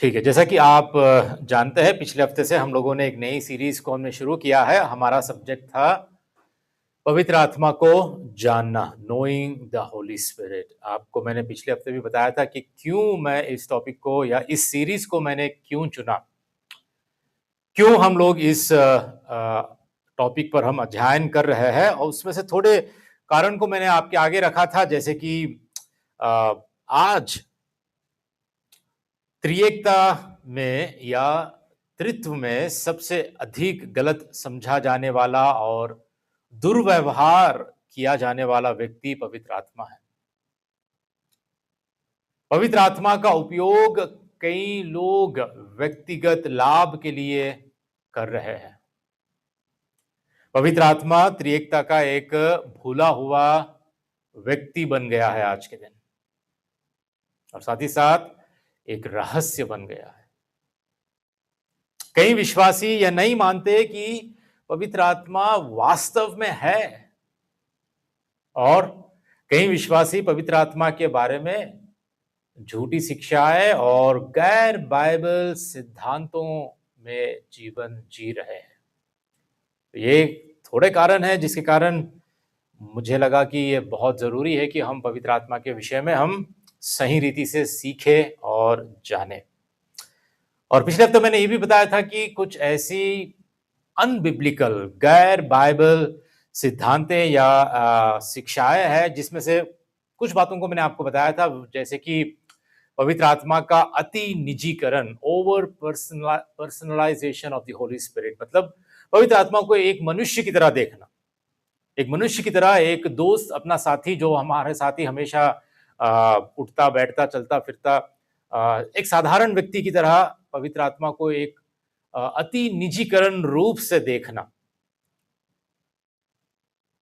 ठीक है, जैसा कि आप जानते हैं पिछले हफ्ते से हम लोगों ने एक नई सीरीज को हमने शुरू किया है। हमारा सब्जेक्ट था पवित्र आत्मा को जानना, नोइंग द होली स्पिरिट। आपको मैंने पिछले हफ्ते भी बताया था कि क्यों मैं इस टॉपिक को या इस सीरीज को मैंने क्यों चुना, क्यों हम लोग इस टॉपिक पर हम अध्ययन कर रहे हैं, और उसमें से थोड़े कारण को मैंने आपके आगे रखा था। जैसे कि आज त्रिएकता में या त्रित्व में सबसे अधिक गलत समझा जाने वाला और दुर्व्यवहार किया जाने वाला व्यक्ति पवित्र आत्मा है। पवित्र आत्मा का उपयोग कई लोग व्यक्तिगत लाभ के लिए कर रहे हैं। पवित्र आत्मा त्रिएकता का एक भूला हुआ व्यक्ति बन गया है आज के दिन, और साथ ही साथ एक रहस्य बन गया है। कई विश्वासी यह नहीं मानते कि पवित्र आत्मा वास्तव में है, और कई विश्वासी पवित्र आत्मा के बारे में झूठी शिक्षाएं और गैर बाइबल सिद्धांतों में जीवन जी रहे हैं। तो ये थोड़े कारण हैं जिसके कारण मुझे लगा कि ये बहुत जरूरी है कि हम पवित्र आत्मा के विषय में हम सही रीति से सीखें और जानें। और पिछले हफ्ते मैंने ये भी बताया था कि कुछ ऐसी अनबिब्लिकल, गैर बाइबल सिद्धांतें या शिक्षाएं हैं जिसमें से कुछ बातों को मैंने आपको बताया था, जैसे कि पवित्र आत्मा का अति निजीकरण, over personalisation of the Holy Spirit. मतलब पवित्र आत्मा को एक मनुष्य की तरह देखना, एक मनुष्य की तरह, एक दोस्त, अपना साथी जो हमारे साथी हमेशा उठता बैठता चलता फिरता, एक साधारण व्यक्ति की तरह पवित्र आत्मा को एक अति निजीकरण रूप से देखना।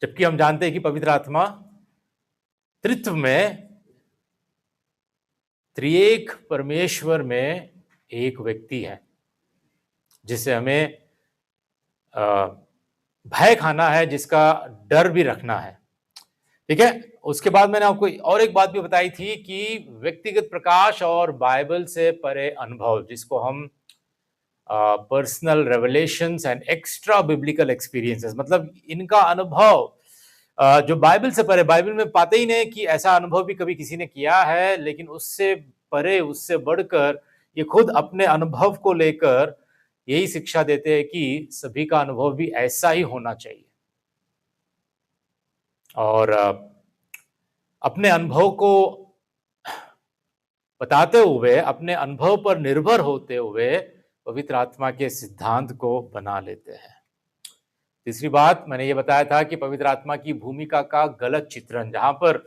जबकि हम जानते हैं कि पवित्र आत्मा त्रित्व में, त्रिएक परमेश्वर में एक व्यक्ति है जिसे हमें भय खाना है, जिसका डर भी रखना है। ठीक है, उसके बाद मैंने आपको और एक बात भी बताई थी कि व्यक्तिगत प्रकाश और बाइबल से परे अनुभव, जिसको हम personal revelations and extra biblical experiences, मतलब इनका अनुभव जो बाइबल से परे, बाइबल में पाते ही नहीं कि ऐसा अनुभव भी कभी किसी ने किया है, लेकिन उससे परे, उससे बढ़कर ये खुद अपने अनुभव को लेकर यही शिक्षा देते हैं कि सभी का अनुभव भी ऐसा ही होना चाहिए। और अपने अनुभव को बताते हुए, अपने अनुभव पर निर्भर होते हुए पवित्र आत्मा के सिद्धांत को बना लेते हैं। तीसरी बात मैंने ये बताया था कि पवित्र आत्मा की भूमिका का गलत चित्रण, जहां पर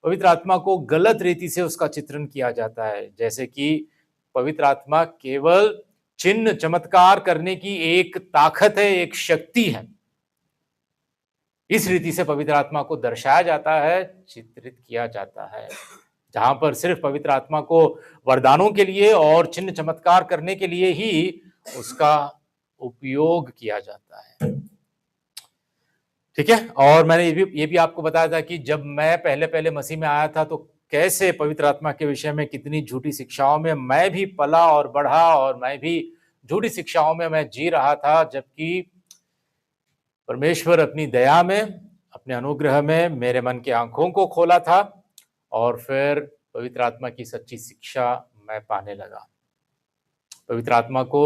पवित्र आत्मा को गलत रीति से उसका चित्रण किया जाता है, जैसे कि पवित्र आत्मा केवल चिन्ह चमत्कार करने की एक ताकत है, एक शक्ति है। इस रीति से पवित्र आत्मा को दर्शाया जाता है, चित्रित किया जाता है, जहां पर सिर्फ पवित्र आत्मा को वरदानों के लिए और चिन्ह चमत्कार करने के लिए ही उसका उपयोग किया जाता है। ठीक है, और मैंने ये भी आपको बताया था कि जब मैं पहले पहले मसीह में आया था तो कैसे पवित्र आत्मा के विषय में कितनी झूठी शिक्षाओं में मैं भी पला और बढ़ा, और मैं भी झूठी शिक्षाओं में मैं जी रहा था, जबकि परमेश्वर अपनी दया में, अपने अनुग्रह में मेरे मन की आंखों को खोला था, और फिर पवित्र आत्मा की सच्ची शिक्षा मैं पाने लगा। पवित्र आत्मा को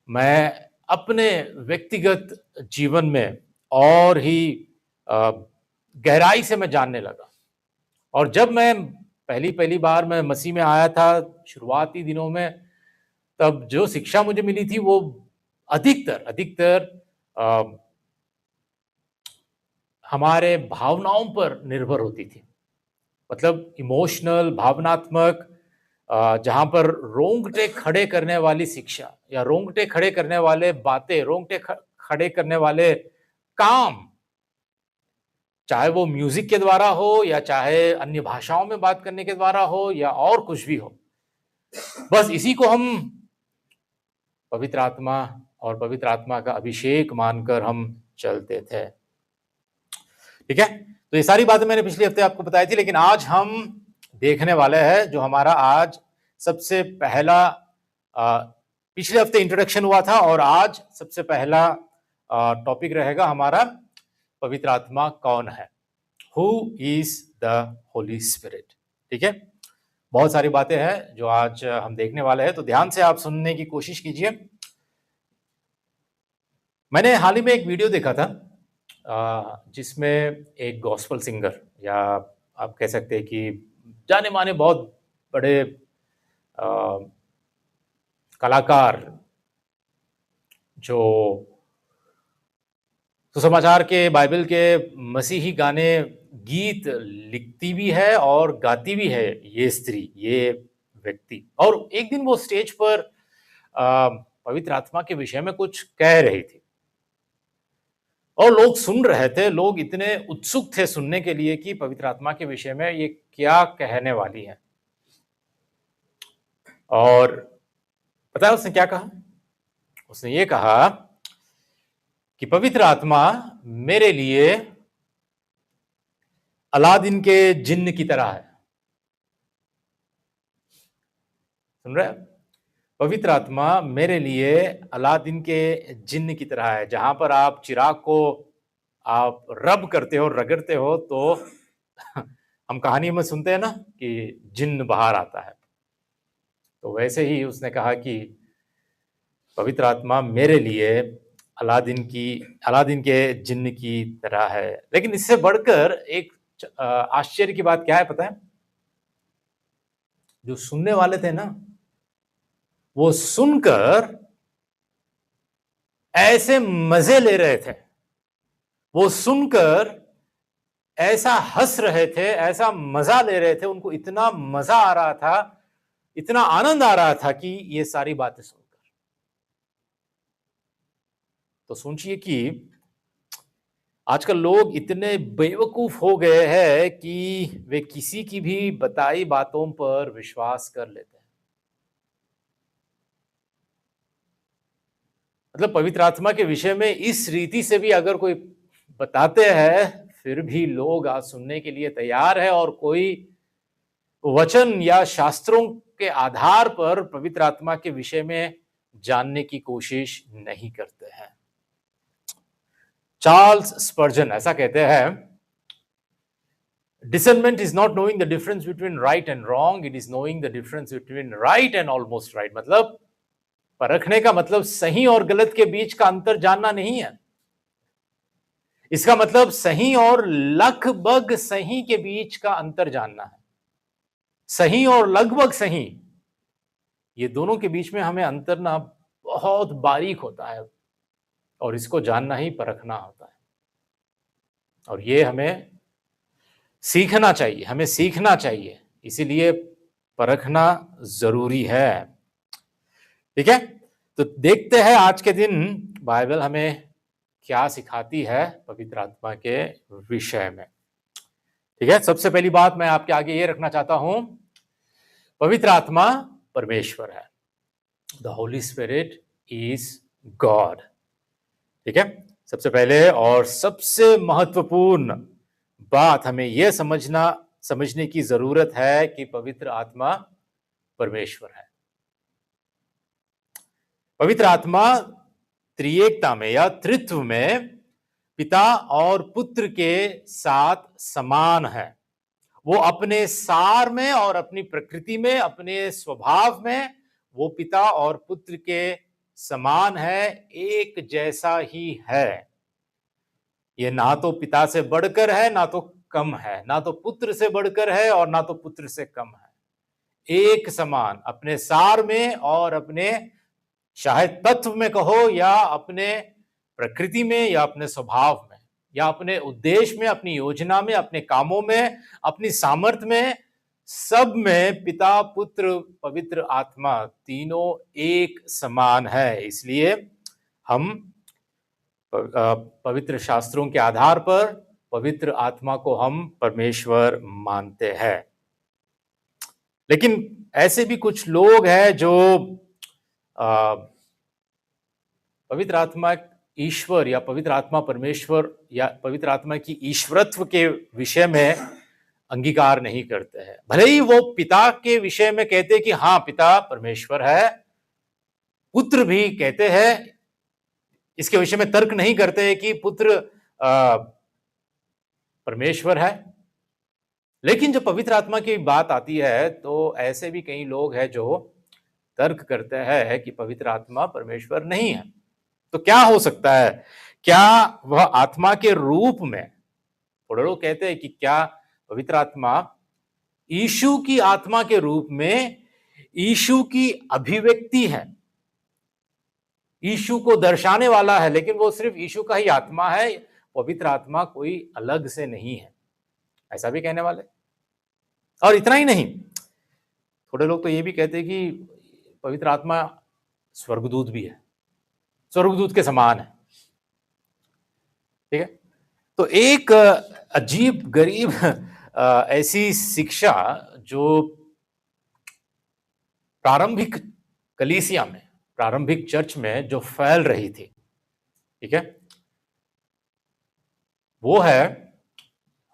मैं अपने व्यक्तिगत जीवन में और ही गहराई से मैं जानने लगा। और जब मैं पहली बार मैं मसीह में आया था, शुरुआती दिनों में, तब जो शिक्षा मुझे मिली थी वो अधिकतर हमारे भावनाओं पर निर्भर होती थी। मतलब इमोशनल, भावनात्मक, जहां पर रोंगटे खड़े करने वाली शिक्षा या रोंगटे खड़े करने वाले बातें, रोंगटे खड़े करने वाले काम, चाहे वो म्यूजिक के द्वारा हो या चाहे अन्य भाषाओं में बात करने के द्वारा हो या और कुछ भी हो, बस इसी को हम पवित्र आत्मा और पवित्र आत्मा का अभिषेक मानकर हम चलते थे। ठीक है, तो ये सारी बातें मैंने पिछले हफ्ते आपको बताई थी, लेकिन आज हम देखने वाले हैं जो हमारा आज सबसे पहला पिछले हफ्ते इंट्रोडक्शन हुआ था और आज सबसे पहला टॉपिक रहेगा हमारा, पवित्र आत्मा कौन है, who is the Holy spirit. ठीक है, बहुत सारी बातें हैं जो आज हम देखने वाले हैं, तो ध्यान से आप सुनने की कोशिश कीजिए। मैंने हाल ही में एक वीडियो देखा था जिसमें एक गॉस्पल सिंगर, या आप कह सकते हैं कि जाने माने बहुत बड़े कलाकार, जो सुसमाचार के, बाइबल के मसीही गाने, गीत लिखती भी है और गाती भी है, ये स्त्री, ये व्यक्ति। और एक दिन वो स्टेज पर पवित्र आत्मा के विषय में कुछ कह रही थी और लोग सुन रहे थे। लोग इतने उत्सुक थे सुनने के लिए कि पवित्र आत्मा के विषय में ये क्या कहने वाली है। और पता है उसने क्या कहा? उसने ये कहा कि पवित्र आत्मा मेरे लिए अलादीन के जिन्न की तरह है। सुन रहे? पवित्र आत्मा मेरे लिए अलादीन के जिन्न की तरह है। जहां पर आप चिराग को आप रब करते हो, रगड़ते हो, तो हम कहानी में सुनते हैं ना कि जिन्न बाहर आता है। तो वैसे ही उसने कहा कि पवित्र आत्मा मेरे लिए अलादीन के जिन्न की तरह है। लेकिन इससे बढ़कर एक आश्चर्य की बात क्या है पता है? जो सुनने वाले थे ना, वो सुनकर ऐसे मजे ले रहे थे, वो सुनकर ऐसा हंस रहे थे, ऐसा मजा ले रहे थे, उनको इतना मजा आ रहा था, इतना आनंद आ रहा था कि ये सारी बातें सुनकर। तो सोचिए कि आजकल लोग इतने बेवकूफ हो गए हैं कि वे किसी की भी बताई बातों पर विश्वास कर लेते हैं। मतलब पवित्र आत्मा के विषय में इस रीति से भी अगर कोई बताते हैं, फिर भी लोग आज सुनने के लिए तैयार है और कोई वचन या शास्त्रों के आधार पर पवित्र आत्मा के विषय में जानने की कोशिश नहीं करते हैं। चार्ल्स स्पर्जन ऐसा कहते हैं, discernment is not knowing the difference between right and wrong, it is knowing the difference between right and almost right. मतलब परखने का मतलब सही और गलत के बीच का अंतर जानना नहीं है। इसका मतलब सही और लगभग सही के बीच का अंतर जानना है। सही और लगभग सही, ये दोनों के बीच में हमें अंतर ना बहुत बारीक होता है और इसको जानना ही परखना होता है। और ये हमें सीखना चाहिए, हमें सीखना चाहिए, इसीलिए परखना जरूरी है। ठीक है, तो देखते हैं आज के दिन बाइबल हमें क्या सिखाती है पवित्र आत्मा के विषय में। ठीक है, सबसे पहली बात मैं आपके आगे ये रखना चाहता हूं, पवित्र आत्मा परमेश्वर है। The Holy spirit is God. ठीक है, सबसे पहले और सबसे महत्वपूर्ण बात हमें यह समझने की जरूरत है कि पवित्र आत्मा परमेश्वर है। पवित्र आत्मा त्रिएकता में या त्रित्व में पिता और पुत्र के साथ समान है। वो अपने सार में और अपनी प्रकृति में, अपने स्वभाव में वो पिता और पुत्र के समान है, एक जैसा ही है। ये ना तो पिता से बढ़कर है ना तो कम है, ना तो पुत्र से बढ़कर है और ना तो पुत्र से कम है। एक समान अपने सार में और अपने चाहे तत्व में कहो या अपने प्रकृति में या अपने स्वभाव में या अपने उद्देश्य में, अपनी योजना में, अपने कामों में, अपनी सामर्थ्य में, सब में पिता, पुत्र, पवित्र आत्मा तीनों एक समान है। इसलिए हम पवित्र शास्त्रों के आधार पर पवित्र आत्मा को हम परमेश्वर मानते हैं। लेकिन ऐसे भी कुछ लोग हैं जो पवित्र आत्मा ईश्वर या पवित्र आत्मा परमेश्वर या पवित्र आत्मा की ईश्वरत्व के विषय में अंगीकार नहीं करते हैं। भले ही वो पिता के विषय में कहते हैं कि हाँ पिता परमेश्वर है, पुत्र भी कहते हैं, इसके विषय में तर्क नहीं करते कि पुत्र परमेश्वर है। लेकिन जब पवित्र आत्मा की बात आती है तो ऐसे भी कई लोग हैं जो तर्क करते हैं कि पवित्र आत्मा परमेश्वर नहीं है। तो क्या हो सकता है? क्या वह आत्मा के रूप में, थोड़े लोग कहते हैं कि क्या पवित्र आत्मा यीशु की आत्मा के रूप में यीशु की अभिव्यक्ति है, यीशु को दर्शाने वाला है, लेकिन वो सिर्फ यीशु का ही आत्मा है, पवित्र आत्मा कोई अलग से नहीं है, ऐसा भी कहने वाले। और इतना ही नहीं, थोड़े लोग तो ये भी कहते हैं कि पवित्र आत्मा स्वर्गदूत भी है, स्वर्गदूत के समान है। ठीक है, तो एक अजीब गरीब ऐसी शिक्षा जो प्रारंभिक कलीसिया में, प्रारंभिक चर्च में जो फैल रही थी, ठीक है, वो है,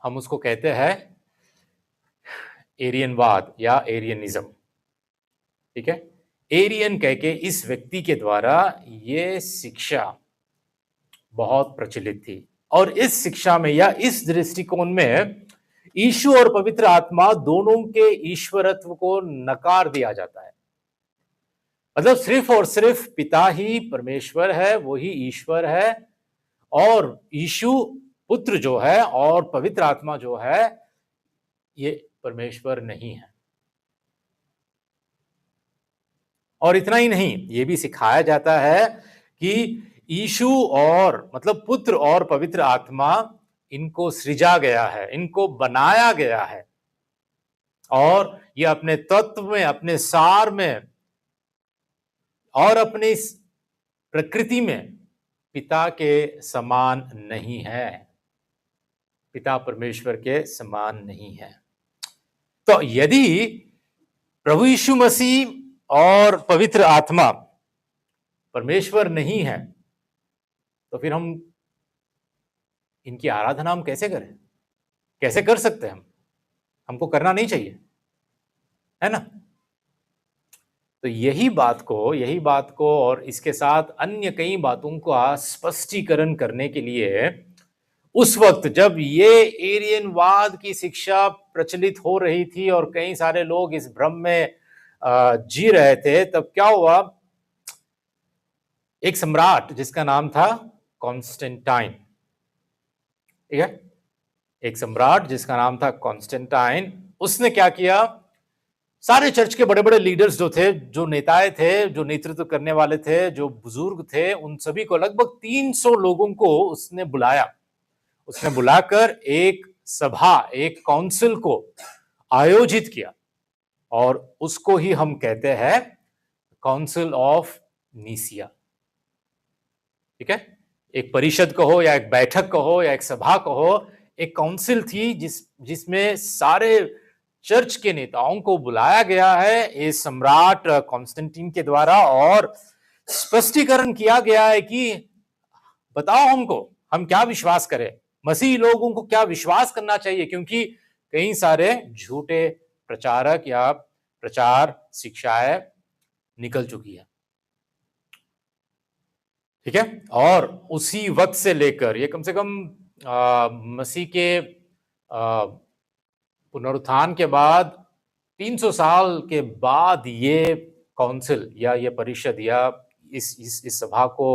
हम उसको कहते हैं एरियनवाद या एरियनिज्म। ठीक है, एरियन कह के इस व्यक्ति के द्वारा ये शिक्षा बहुत प्रचलित थी, और इस शिक्षा में या इस दृष्टिकोण में यीशु और पवित्र आत्मा दोनों के ईश्वरत्व को नकार दिया जाता है। मतलब सिर्फ और सिर्फ पिता ही परमेश्वर है, वही ईश्वर है, और यीशु पुत्र जो है और पवित्र आत्मा जो है ये परमेश्वर नहीं है। और इतना ही नहीं, ये भी सिखाया जाता है कि यीशु और मतलब पुत्र और पवित्र आत्मा, इनको सृजा गया है, इनको बनाया गया है, और ये अपने तत्व में, अपने सार में और अपनी इस प्रकृति में पिता के समान नहीं है, पिता परमेश्वर के समान नहीं है। तो यदि प्रभु यीशु मसीह और पवित्र आत्मा परमेश्वर नहीं है, तो फिर हम इनकी आराधना हम कैसे करें, कैसे कर सकते हैं? हमको करना नहीं चाहिए, है ना? तो यही बात को और इसके साथ अन्य कई बातों का स्पष्टीकरण करने के लिए, उस वक्त जब ये एरियनवाद की शिक्षा प्रचलित हो रही थी और कई सारे लोग इस भ्रम में जी रहे थे, तब क्या हुआ, एक सम्राट जिसका नाम था कॉन्स्टेंटाइन। ठीक है, एक सम्राट जिसका नाम था कॉन्स्टेंटाइन, उसने क्या किया, सारे चर्च के बड़े बड़े लीडर्स जो थे, जो नेताएं थे, जो नेतृत्व करने वाले थे, जो बुजुर्ग थे, उन सभी को, लगभग 300 लोगों को उसने बुलाया। उसने बुलाकर एक सभा, एक काउंसिल को आयोजित किया, और उसको ही हम कहते हैं काउंसिल ऑफ नीसिया। ठीक है, एक परिषद कहो या एक बैठक कहो या एक सभा कहो, एक काउंसिल थी जिसमें सारे चर्च के नेताओं को बुलाया गया है इस सम्राट कॉन्स्टेंटाइन के द्वारा, और स्पष्टीकरण किया गया है कि बताओ हमको, हम क्या विश्वास करें, मसीही लोगों को क्या विश्वास करना चाहिए, क्योंकि कई सारे झूठे प्रचारक या प्रचार शिक्षाएं निकल चुकी है। ठीक है, और उसी वक्त से लेकर ये कम से कम मसीह के पुनरुत्थान के बाद 300 साल के बाद ये काउंसिल या ये परिषद या इस सभा को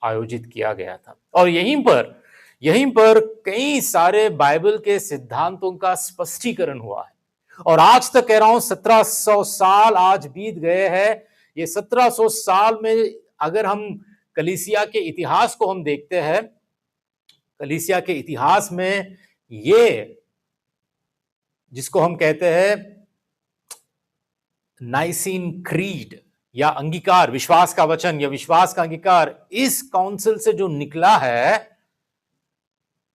आयोजित किया गया था, और यहीं पर कई सारे बाइबल के सिद्धांतों का स्पष्टीकरण हुआ है। और आज तक कह रहा हूं, 1700 साल आज बीत गए हैं। ये 1700 साल में अगर हम कलीसिया के इतिहास को हम देखते हैं, कलीसिया के इतिहास में ये जिसको हम कहते हैं नाइसीन क्रीड या अंगीकार, विश्वास का वचन या विश्वास का अंगीकार, इस काउंसिल से जो निकला है,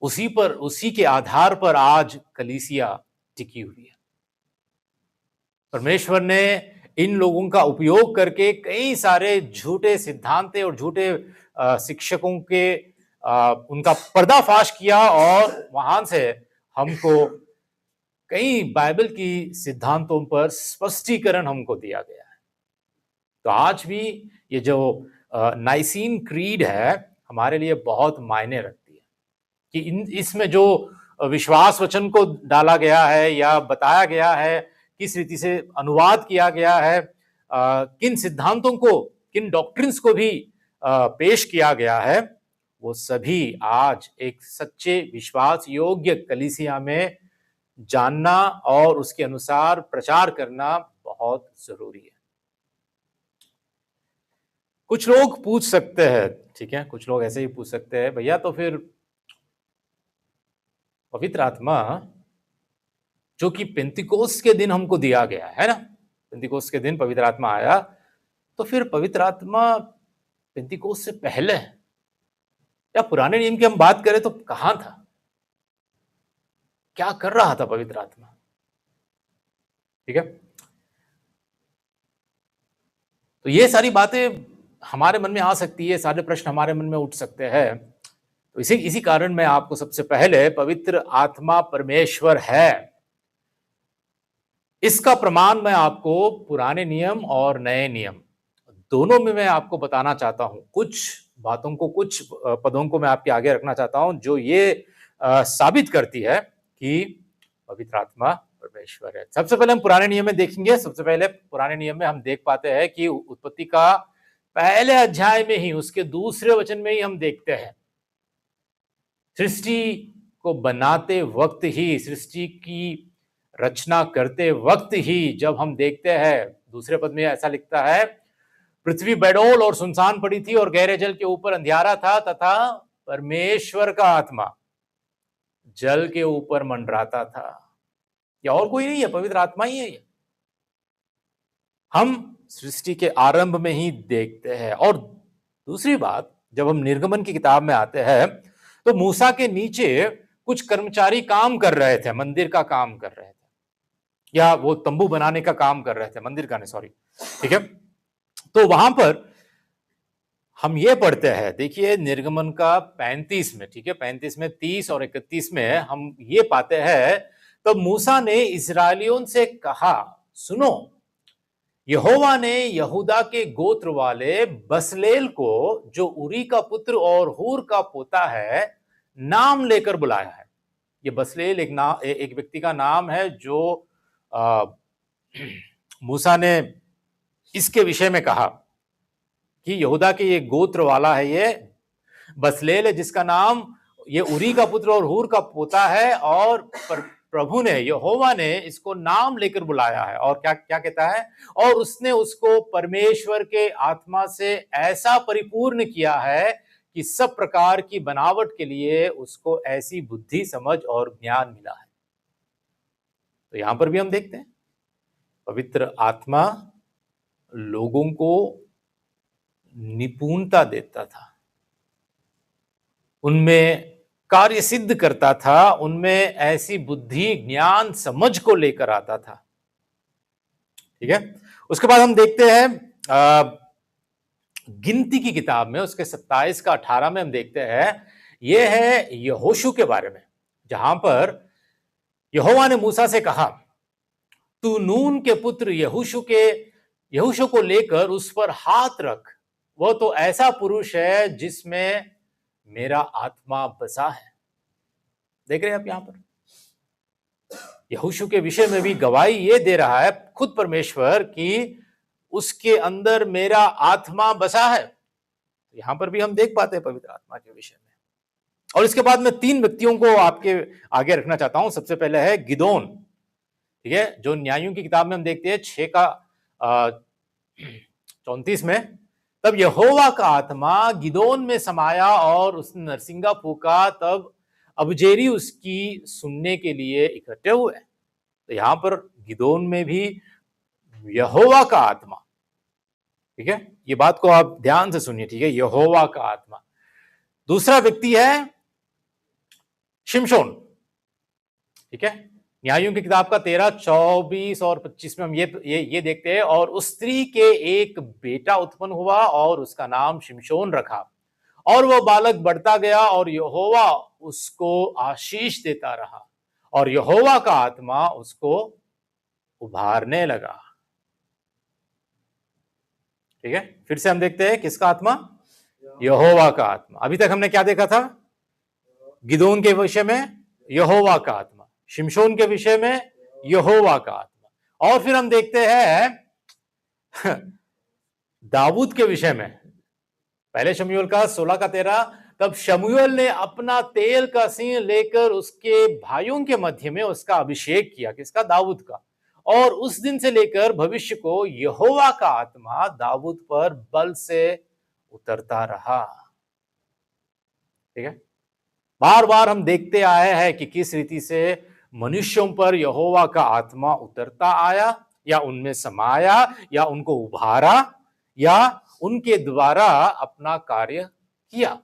उसी के आधार पर आज कलीसिया टिकी हुई है। परमेश्वर ने इन लोगों का उपयोग करके कई सारे झूठे सिद्धांत और झूठे शिक्षकों के उनका पर्दाफाश किया, और वहां से हमको कई बाइबल की सिद्धांतों पर स्पष्टीकरण हमको दिया गया है। तो आज भी ये जो नाइसीन क्रीड है हमारे लिए बहुत मायने रखती है कि इसमें जो विश्वास वचन को डाला गया है या बताया गया है, किस रीति से अनुवाद किया गया है, किन सिद्धांतों को, किन डॉक्ट्रिन्स को भी पेश किया गया है, वो सभी आज एक सच्चे विश्वास योग्य कलीसिया में जानना और उसके अनुसार प्रचार करना बहुत जरूरी है। कुछ लोग पूछ सकते हैं, ठीक है, कुछ लोग ऐसे ही पूछ सकते हैं, भैया तो फिर पवित्र आत्मा जो कि पेंतिकोस्त के दिन हमको दिया गया है ना, पेंतिकोस्त के दिन पवित्र आत्मा आया, तो फिर पवित्र आत्मा पेंतिकोस्त से पहले या पुराने नियम की हम बात करें तो कहां था, क्या कर रहा था पवित्र आत्मा? ठीक है, तो ये सारी बातें हमारे मन में आ सकती है, सारे प्रश्न हमारे मन में उठ सकते हैं। तो इसी कारण मैं आपको सबसे पहले पवित्र आत्मा परमेश्वर है, इसका प्रमाण मैं आपको पुराने नियम और नए नियम दोनों में मैं आपको बताना चाहता हूं। कुछ बातों को, कुछ पदों को मैं आपके आगे रखना चाहता हूं जो ये साबित करती है कि पवित्र आत्मा परमेश्वर है। सबसे पहले हम पुराने नियम में देखेंगे। सबसे पहले पुराने नियम में हम देख पाते हैं कि उत्पत्ति का पहले अध्याय में ही, उसके दूसरे वचन में ही हम देखते हैं, सृष्टि को बनाते वक्त ही, सृष्टि की रचना करते वक्त ही, जब हम देखते हैं, दूसरे पद में ऐसा लिखता है, पृथ्वी बेडोल और सुनसान पड़ी थी और गहरे जल के ऊपर अंधियारा था तथा परमेश्वर का आत्मा जल के ऊपर मंडराता था। या और कोई नहीं है, पवित्र आत्मा ही है ये। हम सृष्टि के आरंभ में ही देखते हैं। और दूसरी बात, जब हम निर्गमन की किताब में आते हैं तो मूसा के नीचे कुछ कर्मचारी काम कर रहे थे, मंदिर का काम कर रहे थे, या वो तंबू बनाने का काम कर रहे थे, मंदिर का नहीं, सॉरी, ठीक है। तो वहां पर हम ये पढ़ते हैं, देखिए निर्गमन का 35 में, ठीक है, 35 में 30 और 31 में हम ये पाते हैं, तो मूसा ने इस्राएलियों से कहा, सुनो, यहोवा ने यहूदा के गोत्र वाले बसलेल को, जो उरी का पुत्र और हूर का पोता है, नाम लेकर बुलाया है। ये बसलेल एक व्यक्ति का नाम है जो मूसा ने इसके विषय में कहा कि यहूदा के ये गोत्र वाला है, ये बसलेल है, जिसका नाम, ये उरी का पुत्र और हूर का पोता है, और प्रभु ने, यहोवा ने इसको नाम लेकर बुलाया है। और क्या क्या कहता है, और उसने उसको परमेश्वर के आत्मा से ऐसा परिपूर्ण किया है कि सब प्रकार की बनावट के लिए उसको ऐसी बुद्धि, समझ और ज्ञान मिला है। तो यहां पर भी हम देखते हैं पवित्र आत्मा लोगों को निपुणता देता था, उनमें कार्य सिद्ध करता था, उनमें ऐसी बुद्धि, ज्ञान, समझ को लेकर आता था, ठीक है। उसके बाद हम देखते हैं गिनती की किताब में, उसके 27 का 18 में हम देखते हैं, यह है यहोशू के बारे में, जहां पर यहोवा ने मूसा से कहा, तू नून के पुत्र यहोशू को लेकर उस पर हाथ रख, वो तो ऐसा पुरुष है जिसमें मेरा आत्मा बसा है। देख रहे हैं आप, यहां पर यहोशू के विषय में भी गवाही ये दे रहा है खुद परमेश्वर कि उसके अंदर मेरा आत्मा बसा है। यहां पर भी हम देख पाते हैं पवित्र आत्मा के विषय में। और इसके बाद मैं 3 व्यक्तियों को आपके आगे रखना चाहता हूं। सबसे पहले है गिदोन, ठीक है, जो न्यायों की किताब में हम देखते हैं 6 का 34 में, तब यहोवा का आत्मा गिदोन में समाया और उसने नरसिंगा फूका, तब अबजेरी उसकी सुनने के लिए इकट्ठे हुए। तो यहां पर गिदोन में भी यहोवा का आत्मा, ठीक है, ये बात को आप ध्यान से सुनिए, ठीक है, यहोवा का आत्मा। दूसरा व्यक्ति है शिमशोन, ठीक है, न्यायों की किताब का 13, 24 और 25 में हम ये देखते हैं, और उस स्त्री के एक बेटा उत्पन्न हुआ और उसका नाम शिमशोन रखा, और वह बालक बढ़ता गया और यहोवा उसको आशीष देता रहा, और यहोवा का आत्मा उसको उभारने लगा। ठीक है, फिर से हम देखते हैं किसका आत्मा? यहोवा का आत्मा। अभी तक हमने क्या देखा था? गिदोन के विषय में यहोवा का आत्मा, शिमशोन के विषय में यहोवा का आत्मा, और फिर हम देखते हैं दाऊद के विषय में, पहले शमूएल का 16 का 13, तब शमूएल ने अपना तेल का सिंह लेकर उसके भाइयों के मध्य में उसका अभिषेक किया। किसका? दाऊद का। और उस दिन से लेकर भविष्य को यहोवा का आत्मा दाऊद पर बल से उतरता रहा। ठीक है, बार बार हम देखते आए हैं कि किस रीति से मनुष्यों पर यहोवा का आत्मा उतरता आया, या उनमें समाया, या उनको उभारा, या उनके द्वारा अपना कार्य किया।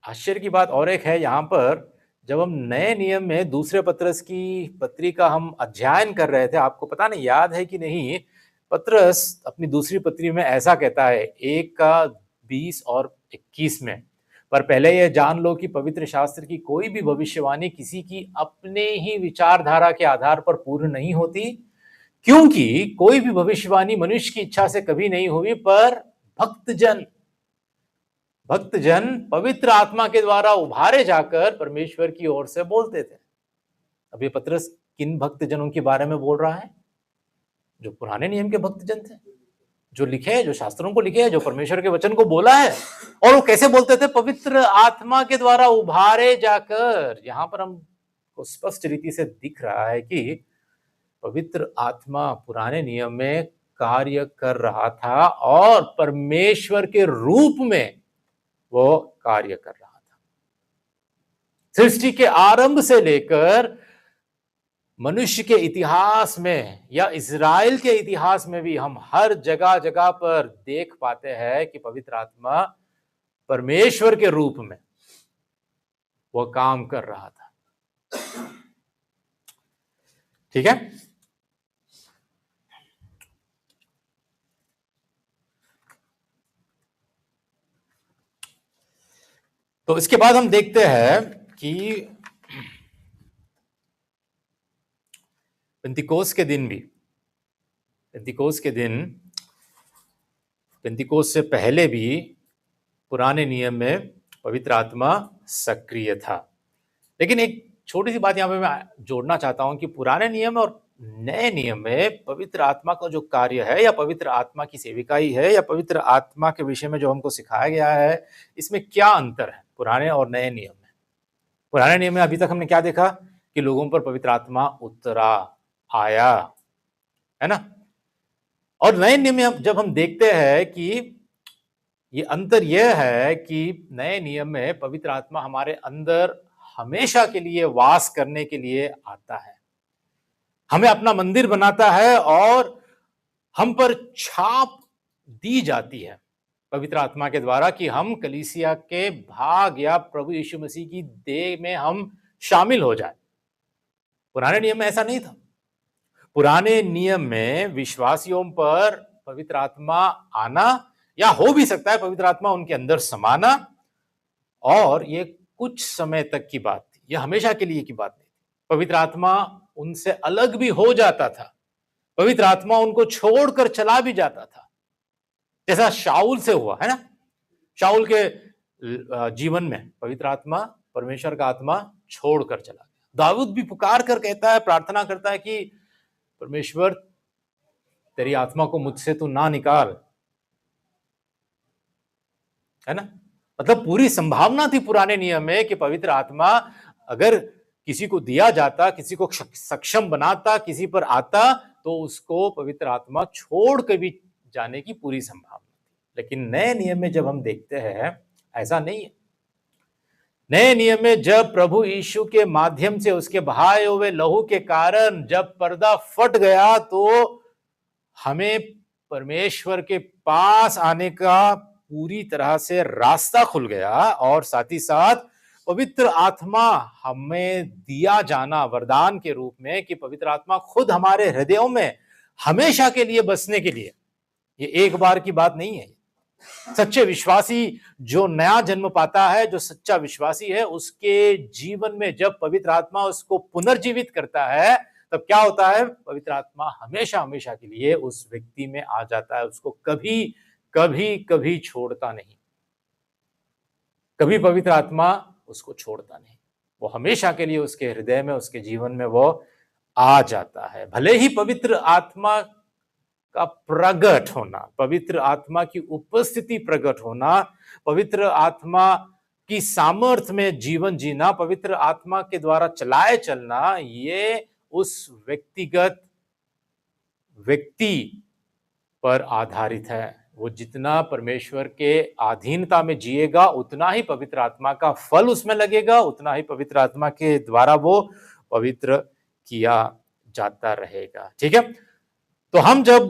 आश्चर्य की बात और एक है, यहां पर जब हम नए नियम में दूसरे पत्रस की पत्री का हम अध्ययन कर रहे थे, आपको पता नहीं याद है कि नहीं, पत्रस अपनी दूसरी पत्री में ऐसा कहता है 1:20 और 21 में, पर पहले यह जान लो कि पवित्र शास्त्र की कोई भी भविष्यवाणी किसी की अपने ही विचारधारा के आधार पर पूर्ण नहीं होती, क्योंकि कोई भी भविष्यवाणी मनुष्य की इच्छा से कभी नहीं हुई, पर भक्तजन पवित्र आत्मा के द्वारा उभारे जाकर परमेश्वर की ओर से बोलते थे। अब ये पत्रस किन भक्तजनों के बारे में बोल रहा है? जो पुराने नियम के भक्तजन थे, जो लिखे हैं, जो शास्त्रों को लिखे हैं, जो परमेश्वर के वचन को बोला है। और वो कैसे बोलते थे? पवित्र आत्मा के द्वारा उभारे जाकर। यहां पर हमको स्पष्ट रीति से दिख रहा है कि पवित्र आत्मा पुराने नियम में कार्य कर रहा था और परमेश्वर के रूप में वो कार्य कर रहा था। सृष्टि के आरंभ से लेकर मनुष्य के इतिहास में या इजराइल के इतिहास में भी हम हर जगह जगह पर देख पाते हैं कि पवित्र आत्मा परमेश्वर के रूप में वो काम कर रहा था। ठीक है, तो इसके बाद हम देखते हैं कि पेंतिकोस के दिन भी, पेंतिकोस से पहले भी पुराने नियम में पवित्र आत्मा सक्रिय था। लेकिन एक छोटी सी बात यहां पे मैं जोड़ना चाहता हूं कि पुराने नियम और नए नियम में पवित्र आत्मा का जो कार्य है, या पवित्र आत्मा की सेविकाई है, या पवित्र आत्मा के विषय में जो हमको सिखाया गया है, इसमें क्या अंतर है पुराने और नए नियम में? पुराने नियम में अभी तक हमने क्या देखा कि लोगों पर पवित्र आत्मा उतरा आया, है ना। और नए नियम में जब हम देखते हैं कि ये अंतर यह है कि नए नियम में पवित्र आत्मा हमारे अंदर हमेशा के लिए वास करने के लिए आता है, हमें अपना मंदिर बनाता है और हम पर छाप दी जाती है पवित्र आत्मा के द्वारा कि हम कलीसिया के भाग या प्रभु यीशु मसीह की देह में हम शामिल हो जाए। पुराने नियम में ऐसा नहीं था। पुराने नियम में विश्वासियों पर पवित्र आत्मा आना, या हो भी सकता है पवित्र आत्मा उनके अंदर समाना, और ये कुछ समय तक की बात थी, यह हमेशा के लिए की बात नहीं थी। पवित्र आत्मा उनसे अलग भी हो जाता था, पवित्र आत्मा उनको छोड़कर चला भी जाता था, जैसा शाऊल से हुआ, है ना। शाऊल के जीवन में पवित्र आत्मा, परमेश्वर का आत्मा छोड़कर चला गया। दाऊद भी पुकार कर कहता है, प्रार्थना करता है कि परमेश्वर तेरी आत्मा को मुझसे तू ना निकाल, है ना। मतलब पूरी संभावना थी पुराने नियम में कि पवित्र आत्मा अगर किसी को दिया जाता, किसी को सक्षम बनाता, किसी पर आता, तो उसको पवित्र आत्मा छोड़ कर भी जाने की पूरी संभावना थी। लेकिन नए नियम में जब हम देखते हैं, ऐसा नहीं है। नए नियम में जब प्रभु यीशु के माध्यम से उसके बहाए हुए लहू के कारण जब पर्दा फट गया, तो हमें परमेश्वर के पास आने का पूरी तरह से रास्ता खुल गया, और साथ ही साथ पवित्र आत्मा हमें दिया जाना वरदान के रूप में कि पवित्र आत्मा खुद हमारे हृदयों में हमेशा के लिए बसने के लिए, ये एक बार की बात नहीं है। सच्चे विश्वासी जो नया जन्म पाता है, जो सच्चा विश्वासी है, उसके जीवन में जब पवित्र आत्मा उसको पुनर्जीवित करता है, तब क्या होता है, पवित्र आत्मा हमेशा हमेशा के लिए उस व्यक्ति में आ जाता है, उसको कभी कभी कभी छोड़ता नहीं, कभी पवित्र आत्मा उसको छोड़ता नहीं, वो हमेशा के लिए उसके हृदय में, उसके जीवन में वो आ जाता है। भले ही पवित्र आत्मा का प्रकट होना, पवित्र आत्मा की उपस्थिति प्रकट होना, पवित्र आत्मा की सामर्थ्य में जीवन जीना, पवित्र आत्मा के द्वारा चलाए चलना, ये उस व्यक्ति पर आधारित है। वो जितना परमेश्वर के अधीनता में जिएगा, उतना ही पवित्र आत्मा का फल उसमें लगेगा, उतना ही पवित्र आत्मा के द्वारा वो पवित्र किया जाता रहेगा। ठीक है, तो हम जब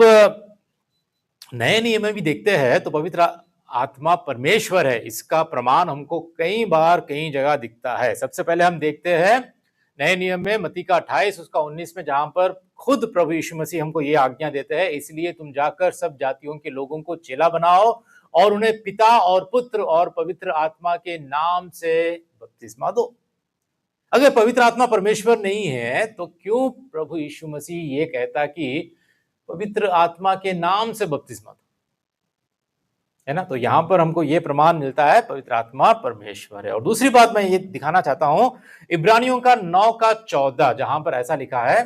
नए नियम में भी देखते हैं तो पवित्र आत्मा परमेश्वर है, इसका प्रमाण हमको कई बार कई जगह दिखता है। सबसे पहले हम देखते हैं नए नियम में मत्ती का 28 उसका 19 में, जहां पर खुद प्रभु यीशु मसीह हमको ये आज्ञा देते हैं, इसलिए तुम जाकर सब जातियों के लोगों को चेला बनाओ और उन्हें पिता और पुत्र और पवित्र आत्मा के नाम से बपतिस्मा दो। अगर पवित्र आत्मा परमेश्वर नहीं है तो क्यों प्रभु यीशु मसीह ये कहता कि पवित्र आत्मा के नाम से बपतिस्मा दो, है ना? तो यहां पर हमको ये प्रमाण मिलता है पवित्र आत्मा परमेश्वर है। और दूसरी बात मैं ये दिखाना चाहता हूं, इब्रानियों का 9 का 14, जहां पर ऐसा लिखा है,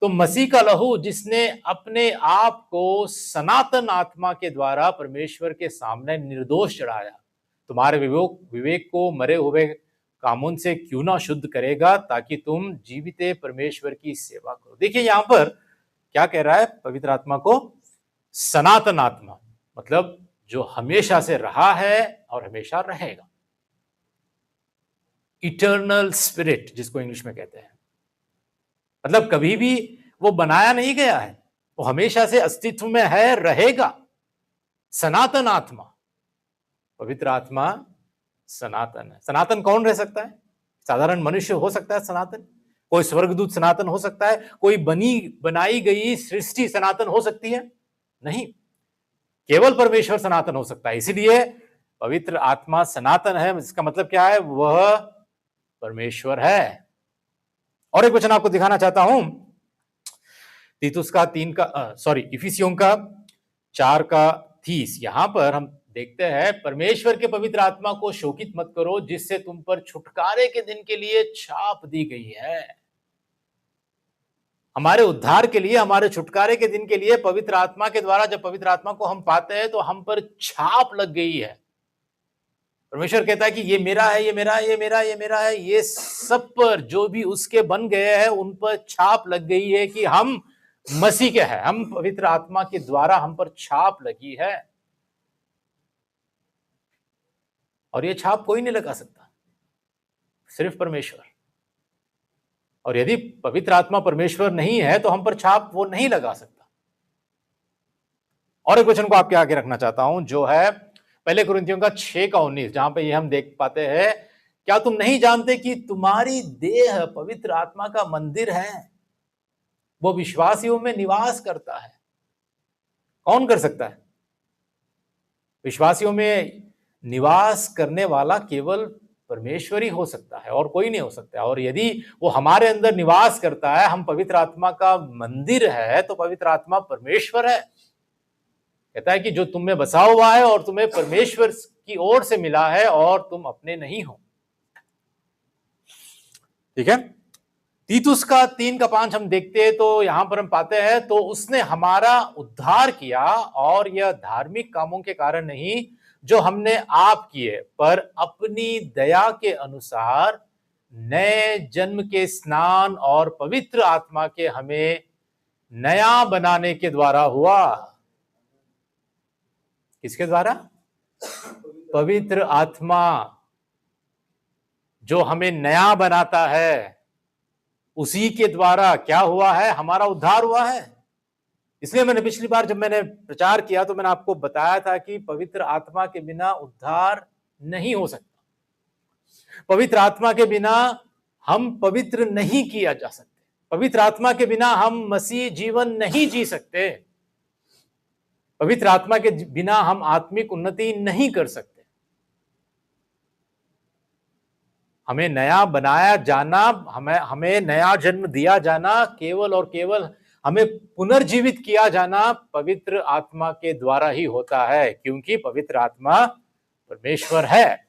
तो मसीह का लहू जिसने अपने आप को सनातन आत्मा के द्वारा परमेश्वर के सामने निर्दोष चढ़ाया, तुम्हारे विवेक को मरे हुए कामों से क्यों ना शुद्ध करेगा, ताकि तुम जीवित परमेश्वर की सेवा करो। देखिए यहां पर क्या कह रहा है, पवित्र आत्मा को सनातन आत्मा, मतलब जो हमेशा से रहा है और हमेशा रहेगा, इटर्नल स्पिरिट जिसको इंग्लिश में कहते हैं, मतलब कभी भी वो बनाया नहीं गया है, वो हमेशा से अस्तित्व में है, रहेगा। सनातन आत्मा, पवित्र आत्मा सनातन है। सनातन कौन रह सकता है? साधारण मनुष्य हो सकता है सनातन, कोई स्वर्गदूत सनातन हो सकता है, कोई बनाई गई सृष्टि सनातन हो सकती है? नहीं, केवल परमेश्वर सनातन हो सकता है। इसलिए पवित्र आत्मा सनातन है, इसका मतलब क्या है? वह परमेश्वर है। और एक वचन आपको दिखाना चाहता हूं, तीतुस का 3 का इफिसियों का 4 का 30, यहां पर हम देखते हैं, परमेश्वर के पवित्र आत्मा को शोकित मत करो, जिससे तुम पर छुटकारे के दिन के लिए छाप दी गई है। हमारे उद्धार के लिए, हमारे छुटकारे के दिन के लिए पवित्र आत्मा के द्वारा जब पवित्र आत्मा को हम पाते हैं तो हम पर छाप लग गई है। परमेश्वर कहता है कि ये मेरा है, ये मेरा है, ये मेरा है, ये मेरा है, ये सब पर जो भी उसके बन गए हैं उन पर छाप लग गई है कि हम मसीह के हैं, हम पवित्र आत्मा के द्वारा हम पर छाप लगी है। और ये छाप कोई नहीं लगा सकता, सिर्फ परमेश्वर। और यदि पवित्र आत्मा परमेश्वर नहीं है तो हम पर छाप वो नहीं लगा सकता। और एक वचन को आपके आगे रखना चाहता हूं, जो है पहले कुरिन्थियों का 6 का 19, जहां पे ये हम देख पाते हैं, क्या तुम नहीं जानते कि तुम्हारी देह पवित्र आत्मा का मंदिर है, वो विश्वासियों में निवास करता है। कौन कर सकता है? विश्वासियों में निवास करने वाला केवल परमेश्वर ही हो सकता है, और कोई नहीं हो सकता। और यदि वो हमारे अंदर निवास करता है, हम पवित्र आत्मा का मंदिर है, तो पवित्र आत्मा परमेश्वर है। कहता है कि जो तुम में बसा हुआ है और तुम्हें परमेश्वर की ओर से मिला है और तुम अपने नहीं हो। ठीक है, तीतुस का 3 का 5 हम देखते हैं तो यहां पर हम पाते हैं, तो उसने हमारा उद्धार किया, और यह धार्मिक कामों के कारण नहीं जो हमने आप किए, पर अपनी दया के अनुसार नए जन्म के स्नान और पवित्र आत्मा के हमें नया बनाने के द्वारा हुआ। किसके द्वारा? पवित्र आत्मा जो हमें नया बनाता है, उसी के द्वारा क्या हुआ है? हमारा उद्धार हुआ है। इसलिए मैंने पिछली बार जब मैंने प्रचार किया तो मैंने आपको बताया था कि पवित्र आत्मा के बिना उद्धार नहीं हो सकता। पवित्र आत्मा के बिना हम पवित्र नहीं किया जा सकते। पवित्र आत्मा के बिना हम मसीह जीवन नहीं जी सकते। पवित्र आत्मा के बिना हम आत्मिक उन्नति नहीं कर सकते। हमें नया बनाया जाना, हमें हमें नया जन्म दिया जाना, केवल और केवल हमें पुनर्जीवित किया जाना पवित्र आत्मा के द्वारा ही होता है, क्योंकि पवित्र आत्मा परमेश्वर है।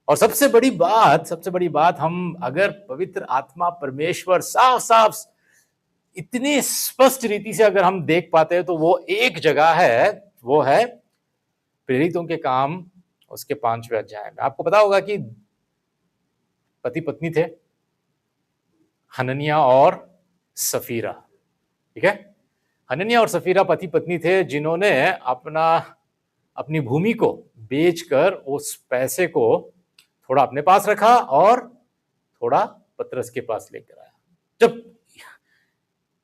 और सबसे बड़ी बात, हम अगर पवित्र आत्मा परमेश्वर साफ साफ इतनी स्पष्ट रीति से अगर हम देख पाते हैं, तो वो एक जगह है, वो है प्रेरितों के काम उसके 5वें अध्याय में। आपको पता होगा कि पति पत्नी थे, हनन्याह और सफीरा। ठीक है, हनन्याह और सफीरा पति पत्नी थे, जिन्होंने अपनी भूमि को बेचकर उस पैसे को थोड़ा अपने पास रखा और थोड़ा पतरस के पास लेकर आया। जब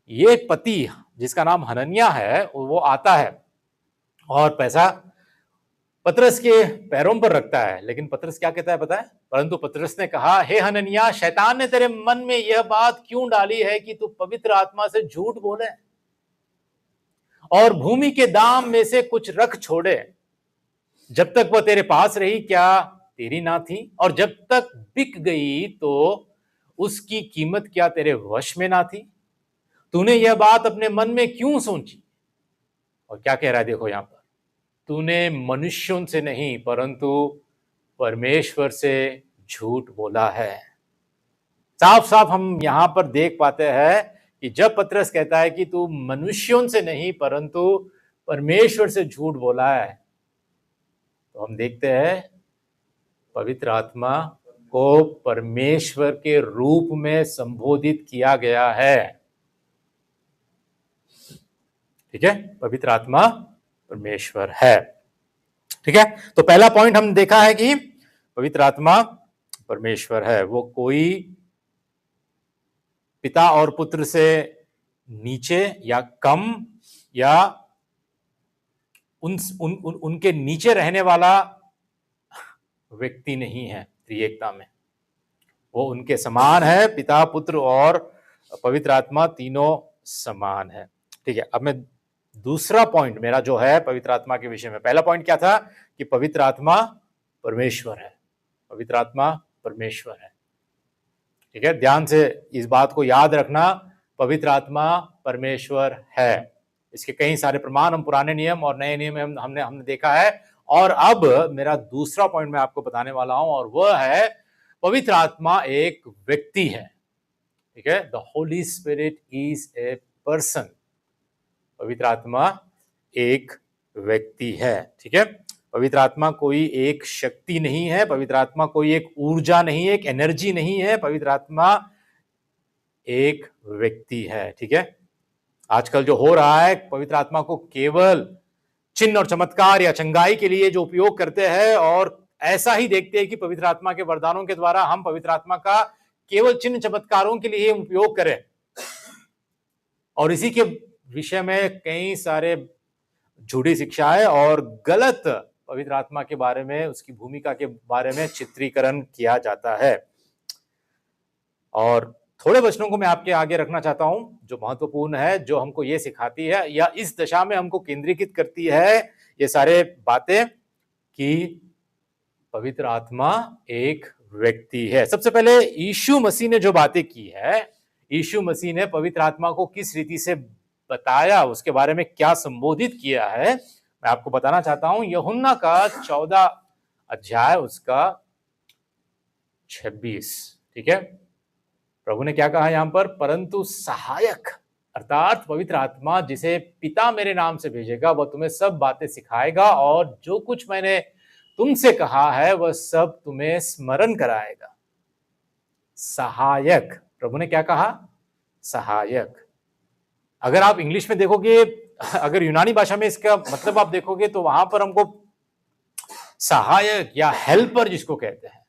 ये पति, जिसका नाम हनन्याह है, वो आता है और पैसा पतरस के पैरों पर रखता है, लेकिन पतरस क्या कहता है पता है? परंतु पतरस ने कहा, हे हनन्याह, शैतान ने तेरे मन में यह बात क्यों डाली है कि तू पवित्र आत्मा से झूठ बोले और भूमि के दाम में से कुछ रख छोड़े। जब तक वह तेरे पास रही, क्या तेरी ना थी? और जब तक बिक गई तो उसकी कीमत क्या तेरे वश में ना थी? तूने यह बात अपने मन में क्यों सोची? और क्या कह रहा है देखो यहां पर, तूने मनुष्यों से नहीं परंतु परमेश्वर से झूठ बोला है। साफ साफ हम यहां पर देख पाते हैं कि जब पतरस कहता है कि तू मनुष्यों से नहीं परंतु परमेश्वर से झूठ बोला है, तो हम देखते हैं पवित्र आत्मा को परमेश्वर के रूप में संबोधित किया गया है। ठीक है, पवित्र आत्मा परमेश्वर है। ठीक है, तो पहला पॉइंट हम देखा है कि पवित्र आत्मा परमेश्वर है। वो कोई पिता और पुत्र से नीचे या कम या उनके नीचे रहने वाला व्यक्ति नहीं है त्रिएकता में। वो उनके समान है, पिता, पुत्र और पवित्र आत्मा तीनों समान है। ठीक है, अब मैं दूसरा पॉइंट मेरा जो है पवित्र आत्मा के विषय में, पहला पॉइंट क्या था कि पवित्र आत्मा परमेश्वर है। पवित्र आत्मा परमेश्वर है। ठीक है, ध्यान से इस बात को याद रखना, पवित्र आत्मा परमेश्वर है। इसके कई सारे प्रमाण हम पुराने नियम और नए नियम में हमने देखा है। और अब मेरा दूसरा पॉइंट मैं आपको बताने वाला हूं, और वह है पवित्र आत्मा एक व्यक्ति है। ठीक है, the Holy spirit is a person. पवित्र आत्मा एक व्यक्ति है। ठीक है, पवित्र आत्मा कोई एक शक्ति नहीं है, पवित्र आत्मा कोई एक ऊर्जा नहीं है, एक एनर्जी नहीं है, पवित्र आत्मा एक व्यक्ति है। ठीक है, आजकल जो हो रहा है, पवित्र आत्मा को केवल चिन्ह और चमत्कार या चंगाई के लिए जो उपयोग करते हैं, और ऐसा ही देखते हैं कि पवित्र आत्मा के वरदानों के द्वारा हम पवित्र आत्मा का केवल चिन्ह चमत्कारों के लिए उपयोग करें। और इसी के विषय में कई सारे झूठी शिक्षाएं और गलत पवित्र आत्मा के बारे में, उसकी भूमिका के बारे में चित्रीकरण किया जाता है। और थोड़े वचनों को मैं आपके आगे रखना चाहता हूं जो महत्वपूर्ण है, जो हमको ये सिखाती है या इस दशा में हमको केंद्रीकृत करती है ये सारे बातें कि पवित्र आत्मा एक व्यक्ति है। सबसे पहले यीशु मसीह ने जो बातें की है, यीशु मसीह ने पवित्र आत्मा को किस रीति से बताया, उसके बारे में क्या संबोधित किया है, मैं आपको बताना चाहता हूं। यूहन्ना का 14 अध्याय उसका 26। ठीक है, प्रभु ने क्या कहा यहां पर, परंतु सहायक अर्थात पवित्र आत्मा जिसे पिता मेरे नाम से भेजेगा, वह तुम्हें सब बातें सिखाएगा और जो कुछ मैंने तुमसे कहा है वह सब तुम्हें स्मरण कराएगा। सहायक, प्रभु ने क्या कहा, सहायक। अगर आप इंग्लिश में देखोगे, अगर यूनानी भाषा में इसका मतलब आप देखोगे, तो वहां पर हमको सहायक या हेल्पर जिसको कहते हैं,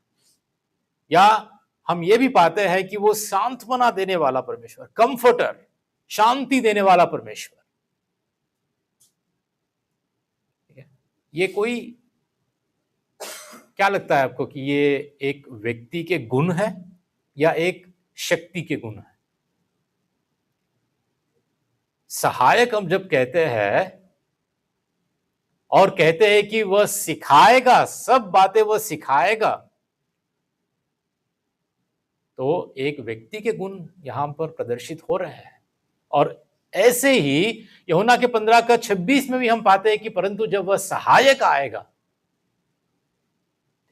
या हम ये भी पाते हैं कि वो सांत्वना देने वाला परमेश्वर, कंफर्टर, शांति देने वाला परमेश्वर। ये कोई, क्या लगता है आपको कि ये एक व्यक्ति के गुण है या एक शक्ति के गुण है? सहायक हम जब कहते हैं और कहते हैं कि वह सिखाएगा, सब बातें वह सिखाएगा, तो एक व्यक्ति के गुण यहां पर प्रदर्शित हो रहे हैं। और ऐसे ही यूहन्ना के 15 का 26 में भी हम पाते हैं कि परंतु जब वह सहायक आएगा,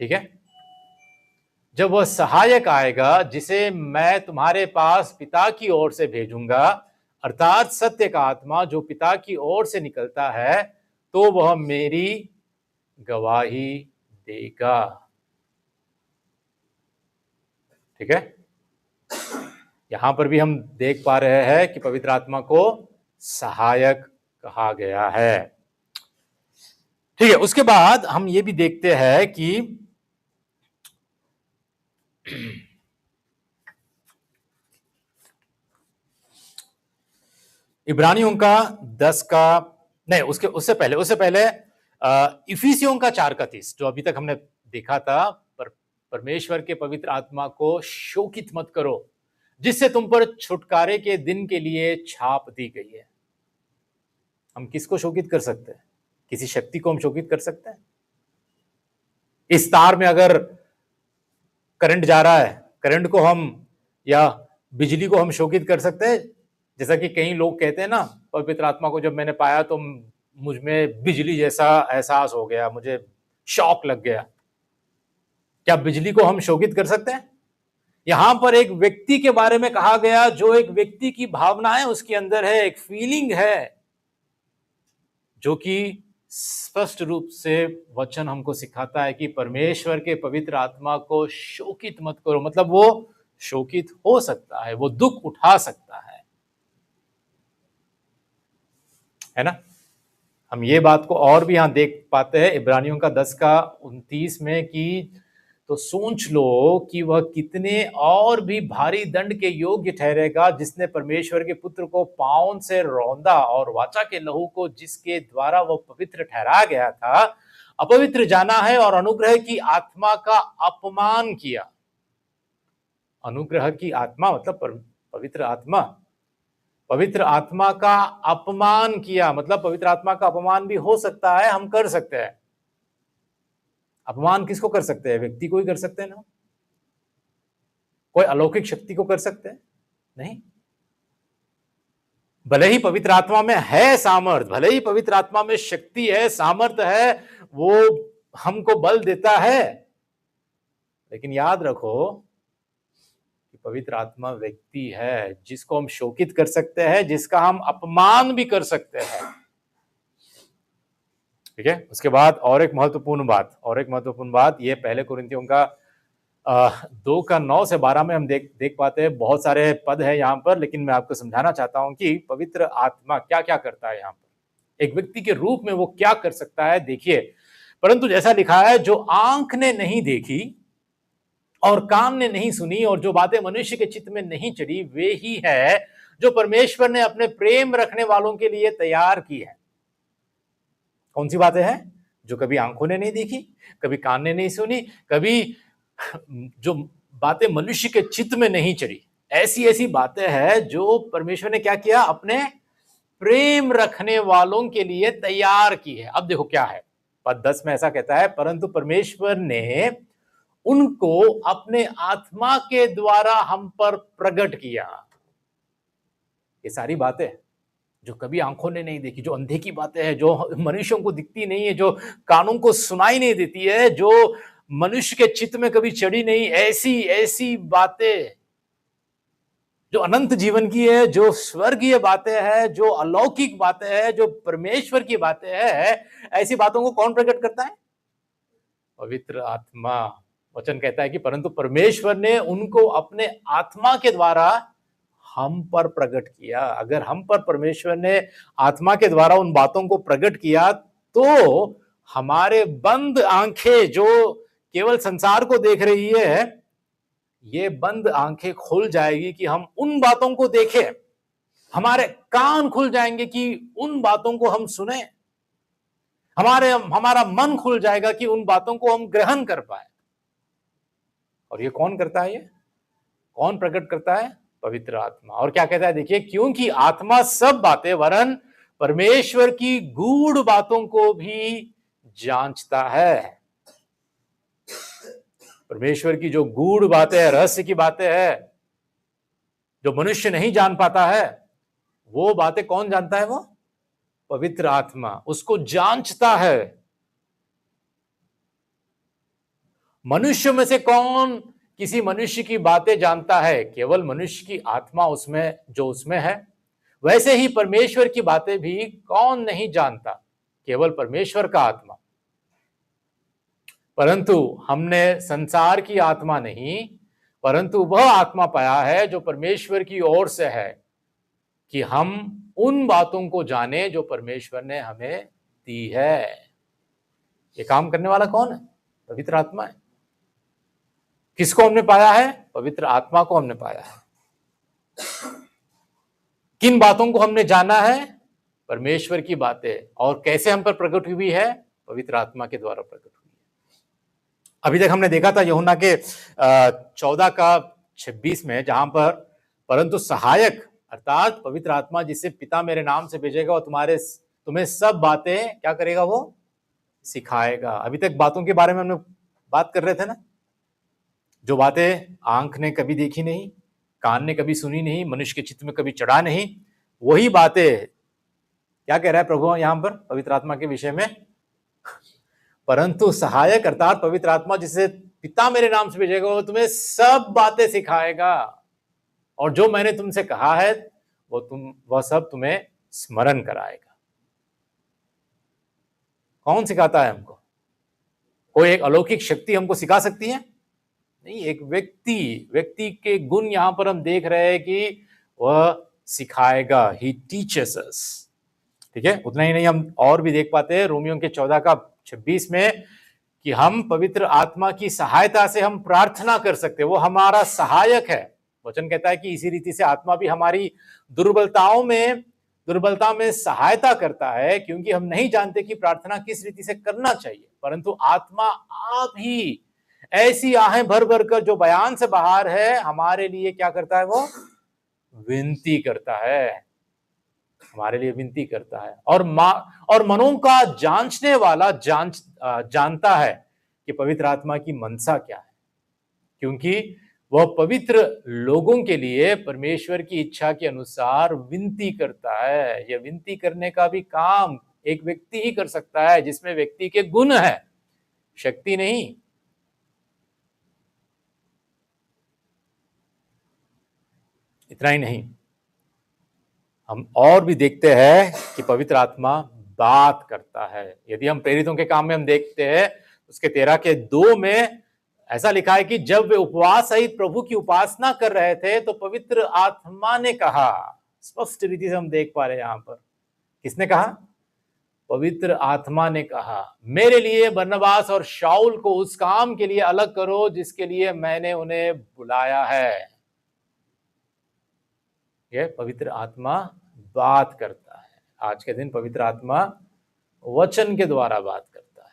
ठीक है, जब वह सहायक आएगा जिसे मैं तुम्हारे पास पिता की ओर से भेजूंगा, अर्थात सत्य का आत्मा जो पिता की ओर से निकलता है, तो वह मेरी गवाही देगा। ठीक है, यहां पर भी हम देख पा रहे हैं कि पवित्र आत्मा को सहायक कहा गया है। ठीक है, उसके बाद हम ये भी देखते हैं कि इब्रानियों का 10 का नहीं, उससे पहले इफिसियों का 4 का 30 जो अभी तक हमने देखा था, परमेश्वर के पवित्र आत्मा को शोकित मत करो जिससे तुम पर छुटकारे के दिन के लिए छाप दी गई है। हम किसको शोकित कर सकते हैं? किसी शक्ति को हम शोकित कर सकते हैं? इस तार में अगर करंट जा रहा है, करंट को हम या बिजली को हम शोकित कर सकते हैं? जैसा कि कई लोग कहते हैं ना, पवित्र आत्मा को जब मैंने पाया तो मुझ में बिजली जैसा एहसास हो गया, मुझे शॉक लग गया। क्या बिजली को हम शोकित कर सकते हैं? यहां पर एक व्यक्ति के बारे में कहा गया जो एक व्यक्ति की भावनाएं उसके अंदर है, एक फीलिंग है, जो कि स्पष्ट रूप से वचन हमको सिखाता है कि परमेश्वर के पवित्र आत्मा को शोकित मत करो। मतलब वो शोकित हो सकता है, वो दुख उठा सकता है ना। हम ये बात को और भी यहां देख पाते हैं इब्रानियों का 10 का 29 में कि तो सोच लो कि वह कितने और भी भारी दंड के योग्य ठहरेगा जिसने परमेश्वर के पुत्र को पाँव से रौंदा और वाचा के लहू को जिसके द्वारा वह पवित्र ठहराया गया था अपवित्र जाना है और अनुग्रह की आत्मा का अपमान किया। अनुग्रह की आत्मा मतलब पवित्र आत्मा, पवित्र आत्मा का अपमान किया मतलब पवित्र आत्मा का अपमान भी हो सकता है, हम कर सकते हैं। अपमान किसको कर सकते हैं? व्यक्ति को ही कर सकते हैं ना, कोई अलौकिक शक्ति को कर सकते हैं? नहीं। भले ही पवित्र आत्मा में है सामर्थ, भले ही पवित्र आत्मा में शक्ति है, सामर्थ है, वो हमको बल देता है, लेकिन याद रखो कि पवित्र आत्मा व्यक्ति है जिसको हम शोकित कर सकते हैं, जिसका हम अपमान भी कर सकते हैं। ठीक है, उसके बाद और एक महत्वपूर्ण बात ये पहले कुरिन्थियों का 2 का 9 से 12 में हम देख पाते हैं। बहुत सारे पद है यहाँ पर, लेकिन मैं आपको समझाना चाहता हूं कि पवित्र आत्मा क्या क्या करता है यहाँ पर, एक व्यक्ति के रूप में वो क्या कर सकता है। देखिए, परंतु जैसा लिखा है, जो आंख ने नहीं देखी और कान ने नहीं सुनी और जो बातें मनुष्य के चित्त में नहीं चढ़ी, वे ही है जो परमेश्वर ने अपने प्रेम रखने वालों के लिए तैयार की है। कौन सी बातें हैं? जो कभी आंखों ने नहीं देखी, कभी कान ने नहीं सुनी, कभी जो बातें मनुष्य के चित्त में नहीं चढ़ी, ऐसी बातें हैं जो परमेश्वर ने क्या किया? अपने प्रेम रखने वालों के लिए तैयार की है। अब देखो क्या है, पद 10 में ऐसा कहता है, परंतु परमेश्वर ने उनको अपने आत्मा के द्वारा हम पर प्रकट किया। ये सारी बातें जो कभी आंखों ने नहीं देखी, जो अंधे की बातें हैं, जो मनुष्यों को दिखती नहीं है, जो कानों को सुनाई नहीं देती है, जो मनुष्य के चित्त में कभी चढ़ी नहीं, ऐसी बातें जो अनंत जीवन की है, जो स्वर्गीय बातें हैं, जो अलौकिक बातें हैं, जो परमेश्वर की बातें हैं, ऐसी बातों को कौन प्रकट करता है? पवित्र आत्मा। वचन कहता है कि परंतु परमेश्वर ने उनको अपने आत्मा के द्वारा हम पर प्रकट किया। अगर हम पर परमेश्वर ने आत्मा के द्वारा उन बातों को प्रकट किया तो हमारे बंद आंखें जो केवल संसार को देख रही है, ये बंद आंखें खुल जाएगी कि हम उन बातों को देखें, हमारे कान खुल जाएंगे कि उन बातों को हम सुने, हमारा मन खुल जाएगा कि उन बातों को हम ग्रहण कर पाए। और ये कौन करता है? ये कौन प्रकट करता है? पवित्र आत्मा। और क्या कहता है? देखिए, क्योंकि आत्मा सब बातें वरन परमेश्वर की गूढ़ बातों को भी जांचता है। परमेश्वर की जो गूढ़ बातें हैं, रहस्य की बातें हैं, जो मनुष्य नहीं जान पाता है, वो बातें कौन जानता है? वो पवित्र आत्मा उसको जांचता है। मनुष्य में से कौन किसी मनुष्य की बातें जानता है? केवल मनुष्य की आत्मा उसमें, जो उसमें है। वैसे ही परमेश्वर की बातें भी कौन नहीं जानता? केवल परमेश्वर का आत्मा। परंतु हमने संसार की आत्मा नहीं, परंतु वह आत्मा पाया है जो परमेश्वर की ओर से है, कि हम उन बातों को जाने जो परमेश्वर ने हमें दी है। ये काम करने वाला कौन है? पवित्र आत्मा है। किसको हमने पाया है? पवित्र आत्मा को हमने पाया है। किन बातों को हमने जाना है? परमेश्वर की बातें। और कैसे हम पर प्रकट हुई है? पवित्र आत्मा के द्वारा प्रकट हुई है। अभी तक हमने देखा था यूहन्ना के 14 का 26 में, जहां पर परंतु सहायक अर्थात पवित्र आत्मा जिसे पिता मेरे नाम से भेजेगा और तुम्हें सब बातें क्या करेगा? वो सिखाएगा। अभी तक बातों के बारे में हमने बात कर रहे थे ना, जो बातें आंख ने कभी देखी नहीं, कान ने कभी सुनी नहीं, मनुष्य के चित्त में कभी चढ़ा नहीं, वही बातें क्या कह रहा है प्रभु यहां पर पवित्र आत्मा के विषय में? परंतु सहायक अर्थात पवित्र आत्मा जिसे पिता मेरे नाम से भेजेगा वो तुम्हें सब बातें सिखाएगा, और जो मैंने तुमसे कहा है वह सब तुम्हें स्मरण कराएगा। कौन सिखाता है हमको? कोई एक अलौकिक शक्ति हमको सिखा सकती है? नहीं, एक व्यक्ति के गुण यहां पर हम देख रहे हैं कि वह सिखाएगा। He teaches us. ठीक है, उतना ही नहीं, हम और भी देख पाते हैं रोमियो के 14 का 26 में कि हम पवित्र आत्मा की सहायता से हम प्रार्थना कर सकते हैं। वो हमारा सहायक है। वचन कहता है कि इसी रीति से आत्मा भी हमारी दुर्बलता में सहायता करता है, क्योंकि हम नहीं जानते कि प्रार्थना किस रीति से करना चाहिए, परंतु आत्मा आप ही ऐसी आहें भर भर कर जो बयान से बाहर है हमारे लिए क्या करता है? वो विनती करता है, हमारे लिए विनती करता है। और मनों का जांचने वाला जानता है कि पवित्र आत्मा की मनसा क्या है, क्योंकि वह पवित्र लोगों के लिए परमेश्वर की इच्छा के अनुसार विनती करता है। यह विनती करने का भी काम एक व्यक्ति ही कर सकता है, जिसमें व्यक्ति के गुण है, शक्ति नहीं। इतना ही नहीं, हम और भी देखते हैं कि पवित्र आत्मा बात करता है। यदि हम प्रेरितों के काम में हम देखते हैं, उसके 13 के 2 में ऐसा लिखा है कि जब वे उपवास सहित प्रभु की उपासना कर रहे थे तो पवित्र आत्मा ने कहा, स्पष्ट रीति से हम देख पा रहे हैं यहां पर, किसने कहा? पवित्र आत्मा ने कहा, मेरे लिए बरनबास और शाऊल को उस काम के लिए अलग करो जिसके लिए मैंने उन्हें बुलाया है। यह पवित्र आत्मा बात करता है। आज के दिन पवित्र आत्मा वचन के द्वारा बात करता है।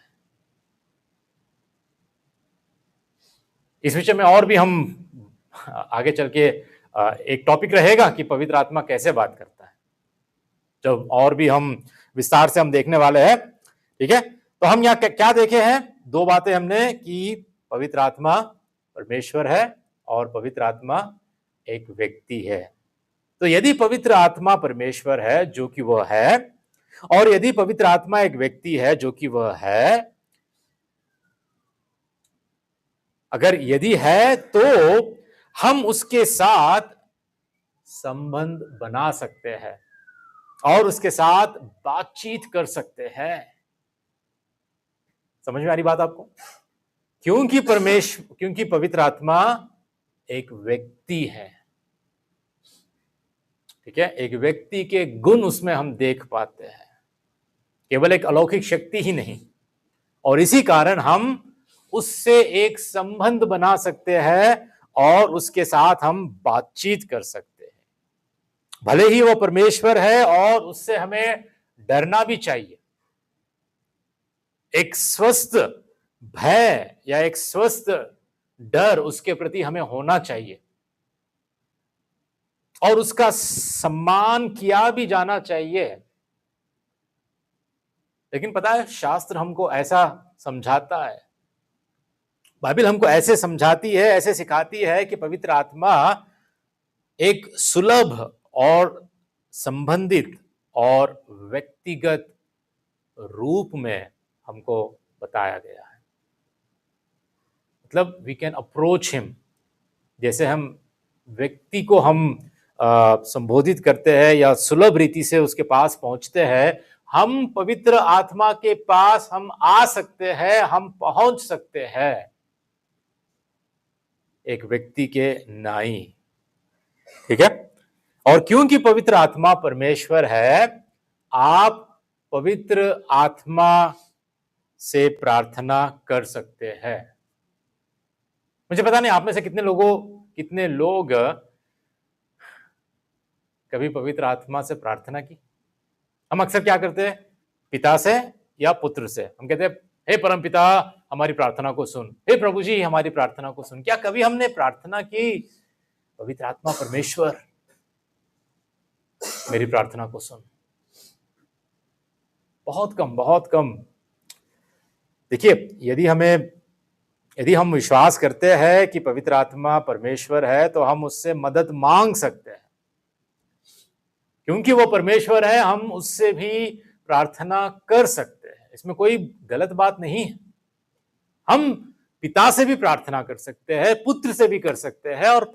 इस विषय में और भी हम आगे चल के एक टॉपिक रहेगा कि पवित्र आत्मा कैसे बात करता है, जब और भी हम विस्तार से हम देखने वाले हैं। ठीक है, तो हम यहाँ क्या देखे हैं? 2 बातें हमने कि पवित्र आत्मा परमेश्वर है और पवित्र आत्मा एक व्यक्ति है। तो यदि पवित्र आत्मा परमेश्वर है, जो कि वह है, और यदि पवित्र आत्मा एक व्यक्ति है, जो कि वह है, अगर यदि है तो हम उसके साथ संबंध बना सकते हैं और उसके साथ बातचीत कर सकते हैं। समझ में आ रही बात आपको? क्योंकि पवित्र आत्मा एक व्यक्ति है। ठीक है, एक व्यक्ति के गुण उसमें हम देख पाते हैं, केवल एक अलौकिक शक्ति ही नहीं। और इसी कारण हम उससे एक संबंध बना सकते हैं और उसके साथ हम बातचीत कर सकते हैं। भले ही वो परमेश्वर है और उससे हमें डरना भी चाहिए। एक स्वस्थ भय या एक स्वस्थ डर उसके प्रति हमें होना चाहिए और उसका सम्मान किया भी जाना चाहिए। लेकिन पता है, शास्त्र हमको ऐसा समझाता है, बाइबल हमको ऐसे समझाती है, ऐसे सिखाती है कि पवित्र आत्मा एक सुलभ और संबंधित और व्यक्तिगत रूप में हमको बताया गया है। मतलब वी कैन अप्रोच हिम, जैसे हम व्यक्ति को हम संबोधित करते हैं या सुलभ रीति से उसके पास पहुंचते हैं, हम पवित्र आत्मा के पास हम आ सकते हैं, हम पहुंच सकते हैं एक व्यक्ति के नाई। ठीक है। और क्योंकि पवित्र आत्मा परमेश्वर है, आप पवित्र आत्मा से प्रार्थना कर सकते हैं। मुझे पता नहीं आप में से कितने लोग कभी पवित्र आत्मा से प्रार्थना की। हम अक्सर क्या करते हैं, पिता से या पुत्र से हम कहते हैं, हे परम पिता हमारी प्रार्थना को सुन, हे प्रभु जी हमारी प्रार्थना को सुन। क्या कभी हमने प्रार्थना की, पवित्र आत्मा परमेश्वर मेरी प्रार्थना को सुन? बहुत कम, बहुत कम। देखिए, यदि हम विश्वास करते हैं कि पवित्र आत्मा परमेश्वर है, तो हम उससे मदद मांग सकते हैं। क्योंकि वो परमेश्वर है, हम उससे भी प्रार्थना कर सकते हैं। इसमें कोई गलत बात नहीं है। हम पिता से भी प्रार्थना कर सकते हैं, पुत्र से भी कर सकते हैं, और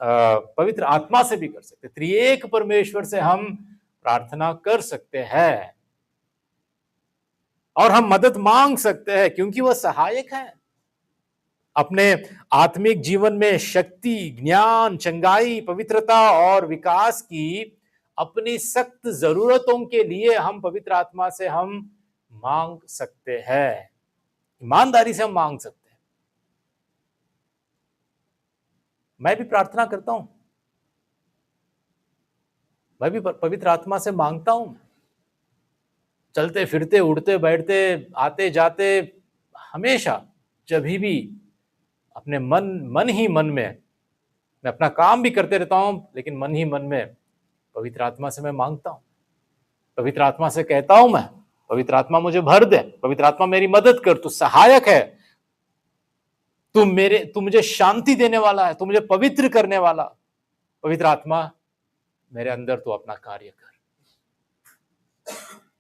पवित्र आत्मा से भी कर सकते हैं। त्रिएक परमेश्वर से हम प्रार्थना कर सकते हैं और हम मदद मांग सकते हैं, क्योंकि वह सहायक है। अपने आत्मिक जीवन में शक्ति, ज्ञान, चंगाई, पवित्रता और विकास की अपनी सख्त जरूरतों के लिए हम पवित्र आत्मा से हम मांग सकते हैं, ईमानदारी से हम मांग सकते हैं। मैं भी प्रार्थना करता हूं, मैं भी पवित्र आत्मा से मांगता हूं। चलते फिरते, उड़ते बैठते, आते जाते, हमेशा जब भी अपने मन ही मन में, मैं अपना काम भी करते रहता हूं, लेकिन मन ही मन में पवित्र आत्मा से मैं मांगता हूं। पवित्र आत्मा से कहता हूं मैं, पवित्र आत्मा मुझे भर दे, पवित्र आत्मा मेरी मदद कर, तू सहायक है, तू मुझे शांति देने वाला है, तू मुझे पवित्र करने वाला। पवित्र आत्मा मेरे अंदर तू अपना कार्य कर।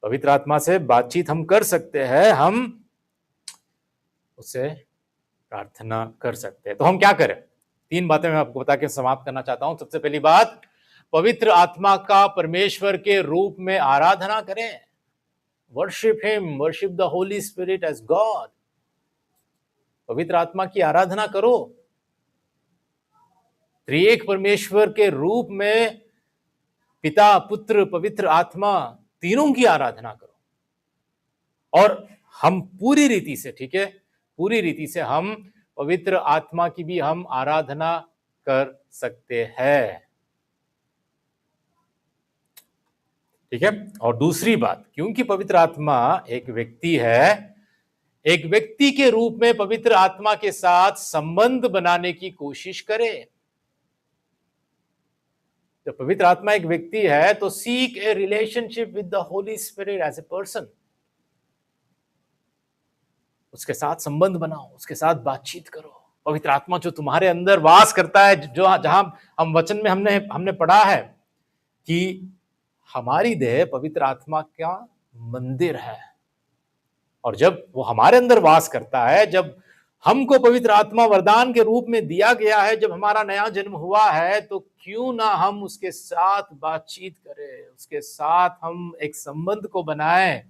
पवित्र आत्मा से बातचीत हम कर सकते हैं, हम उससे प्रार्थना कर सकते हैं। तो हम क्या करें? 3 बातें मैं आपको बता के समाप्त करना चाहता हूं। सबसे पहली बात, पवित्र आत्मा का परमेश्वर के रूप में आराधना करें। Worship him, worship the Holy Spirit as God. पवित्र आत्मा की आराधना करो। त्रिएक परमेश्वर के रूप में पिता, पुत्र, पवित्र आत्मा, तीनों की आराधना करो। और हम पूरी रीति से, ठीक है, पूरी रीति से हम पवित्र आत्मा की भी हम आराधना कर सकते हैं। ठीक है। और दूसरी बात, क्योंकि पवित्र आत्मा एक व्यक्ति है, एक व्यक्ति के रूप में पवित्र आत्मा के साथ संबंध बनाने की कोशिश करें। जब पवित्र आत्मा एक व्यक्ति है, तो seek a relationship with the Holy Spirit as a person. उसके साथ संबंध बनाओ, उसके साथ बातचीत करो। पवित्र आत्मा जो तुम्हारे अंदर वास करता है, जो जहां हम वचन में हमने पढ़ा है कि हमारी देह पवित्र आत्मा का मंदिर है। और जब वो हमारे अंदर वास करता है, जब हमको पवित्र आत्मा वरदान के रूप में दिया गया है, जब हमारा नया जन्म हुआ है, तो क्यों ना हम उसके साथ बातचीत करें, उसके साथ हम एक संबंध को बनाएं।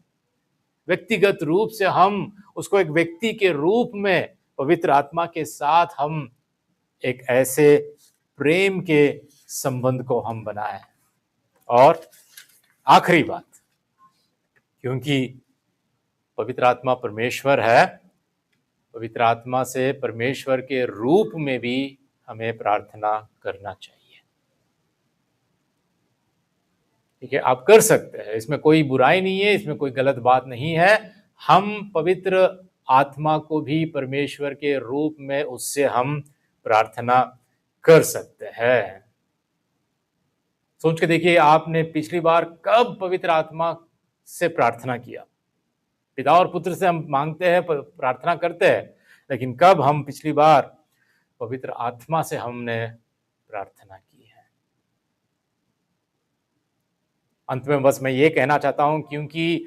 व्यक्तिगत रूप से हम उसको एक व्यक्ति के रूप में पवित्र आत्मा के साथ हम एक ऐसे प्रेम के संबंध को हम बनाएं। और आखिरी बात, क्योंकि पवित्र आत्मा परमेश्वर है, पवित्र आत्मा से परमेश्वर के रूप में भी हमें प्रार्थना करना चाहिए। ठीक है, आप कर सकते हैं, इसमें कोई बुराई नहीं है, इसमें कोई गलत बात नहीं है। हम पवित्र आत्मा को भी परमेश्वर के रूप में उससे हम प्रार्थना कर सकते हैं। सोच के देखिए, आपने पिछली बार कब पवित्र आत्मा से प्रार्थना किया? पिता और पुत्र से हम मांगते हैं, प्रार्थना करते हैं, लेकिन कब हम पिछली बार पवित्र आत्मा से हमने प्रार्थना की है? अंत में बस मैं ये कहना चाहता हूं, क्योंकि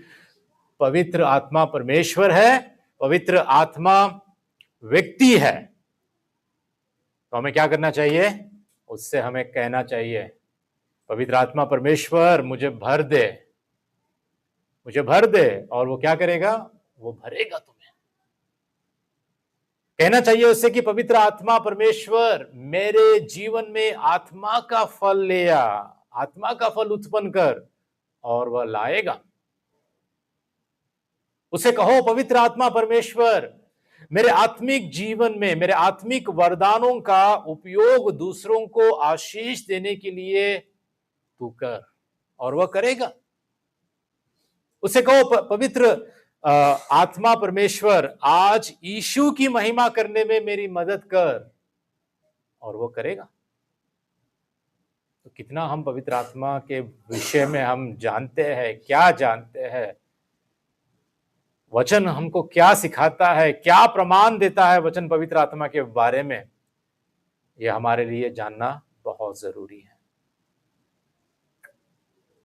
पवित्र आत्मा परमेश्वर है, पवित्र आत्मा व्यक्ति है, तो हमें क्या करना चाहिए? उससे हमें कहना चाहिए, पवित्र आत्मा परमेश्वर मुझे भर दे, मुझे भर दे। और वो क्या करेगा? वो भरेगा तुम्हें। कहना चाहिए उससे कि पवित्र आत्मा परमेश्वर मेरे जीवन में आत्मा का फल ले आ, आत्मा का फल उत्पन्न कर, और वह लाएगा। उसे कहो, पवित्र आत्मा परमेश्वर मेरे आत्मिक जीवन में मेरे आत्मिक वरदानों का उपयोग दूसरों को आशीष देने के लिए तू कर, और वह करेगा। उसे कहो, पवित्र आत्मा परमेश्वर आज यीशु की महिमा करने में मेरी मदद कर, और वो करेगा। तो कितना हम पवित्र आत्मा के विषय में हम जानते हैं, क्या जानते हैं, वचन हमको क्या सिखाता है, क्या प्रमाण देता है वचन पवित्र आत्मा के बारे में, यह हमारे लिए जानना बहुत जरूरी है।